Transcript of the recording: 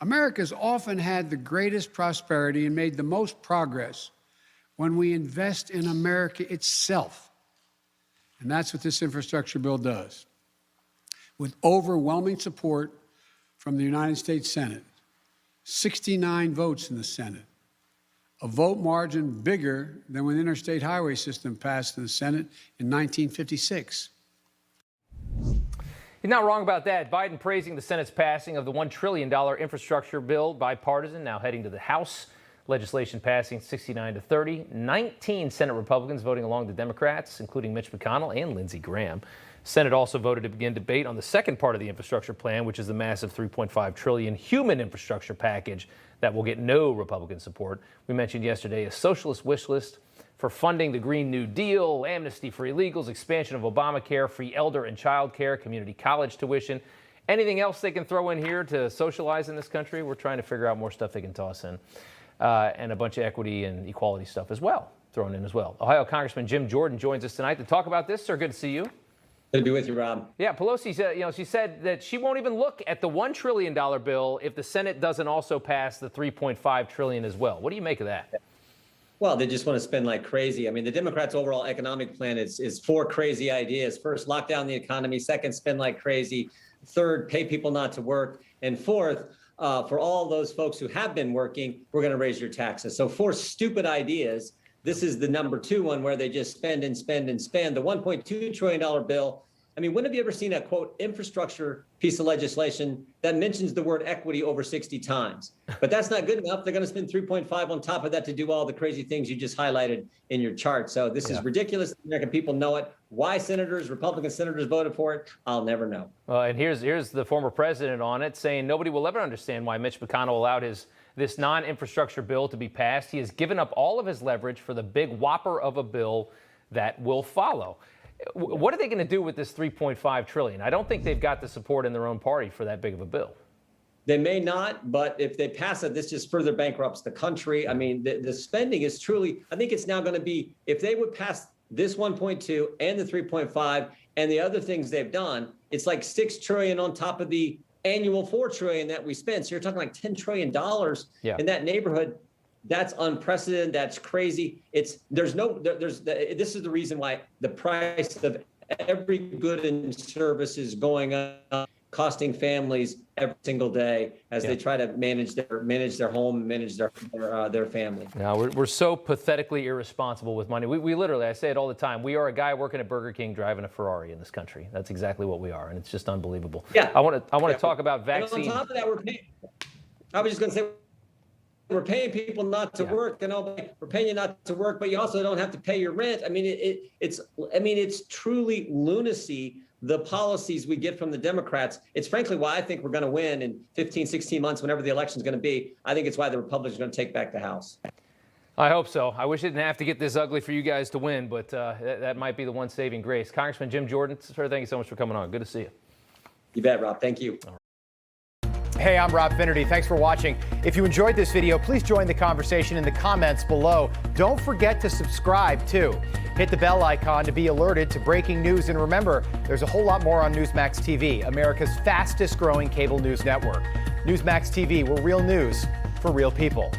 America's often had the greatest prosperity and made the most progress when we invest in America itself. And that's what this infrastructure bill does. With overwhelming support from the United States Senate, 69 votes in the Senate, a vote margin bigger than when the interstate highway system passed in the Senate in 1956. He's not wrong about that. Biden praising the Senate's passing of the $1 trillion infrastructure bill, bipartisan, now heading to the House. Legislation passing 69-30. 19 Senate Republicans voting along the Democrats, including Mitch McConnell and Lindsey Graham. Senate also voted to begin debate on the second part of the infrastructure plan, which is the massive $3.5 trillion human infrastructure package that will get no Republican support. We mentioned yesterday a socialist wish list for funding the Green New Deal, amnesty for illegals, expansion of Obamacare, free elder and child care, community college tuition. Anything else they can throw in here to socialize in this country? We're trying to figure out more stuff they can toss in. And a bunch of equity and equality stuff as well, thrown in as well. Ohio Congressman Jim Jordan joins us tonight to talk about this. Sir, good to see you. Good to be with you, Rob. Yeah, Pelosi said, she said that she won't even look at the $1 trillion bill if the Senate doesn't also pass the $3.5 trillion as well. What do you make of that? Well, they just want to spend like crazy. I mean, the Democrats' overall economic plan is four crazy ideas. First, lock down the economy. Second, spend like crazy. Third, pay people not to work. And fourth, for all those folks who have been working, we're going to raise your taxes. So four stupid ideas. This is the number two one where they just spend and spend and spend. The $1.2 trillion bill. I mean, when have you ever seen a, quote, infrastructure piece of legislation that mentions the word equity over 60 times? But that's not good enough. They're going to spend 3.5 on top of that to do all the crazy things you just highlighted in your chart. So this is ridiculous. The American people know it. Why Republican senators voted for it, I'll never know. And here's the former president on it saying nobody will ever understand why Mitch McConnell allowed this non-infrastructure bill to be passed. He has given up all of his leverage for the big whopper of a bill that will follow. What are they going to do with this $3.5 trillion? I don't think they've got the support in their own party for that big of a bill. They may not, but if they pass it, this just further bankrupts the country. I mean, the spending is truly, I think it's now going to be, if they would pass this 1.2 and the 3.5 and the other things they've done, it's like $6 trillion on top of the annual $4 trillion that we spend. So you're talking like $10 trillion in that neighborhood. That's unprecedented. That's crazy. This is the reason why the price of every good and service is going up, costing families every single day as they try to manage their home, manage their family. Now we're so pathetically irresponsible with money. We literally, I say it all the time. We are a guy working at Burger King driving a Ferrari in this country. That's exactly what we are, and it's just unbelievable. Yeah. I want to talk about vaccines. On top of that, I was just going to say. We're paying people not to work, we're paying you not to work, but you also don't have to pay your rent. I mean, it's truly lunacy, the policies we get from the Democrats. It's frankly why I think we're going to win in 15, 16 months, whenever the election is going to be. I think it's why the Republicans are going to take back the House. I hope so. I wish it didn't have to get this ugly for you guys to win, but that might be the one saving grace. Congressman Jim Jordan, sir, thank you so much for coming on. Good to see you. You bet, Rob. Thank you. Hey, I'm Rob Finnerty. Thanks for watching. If you enjoyed this video, please join the conversation in the comments below. Don't forget to subscribe, too. Hit the bell icon to be alerted to breaking news. And remember, there's a whole lot more on Newsmax TV, America's fastest growing cable news network. Newsmax TV, where real news for real people.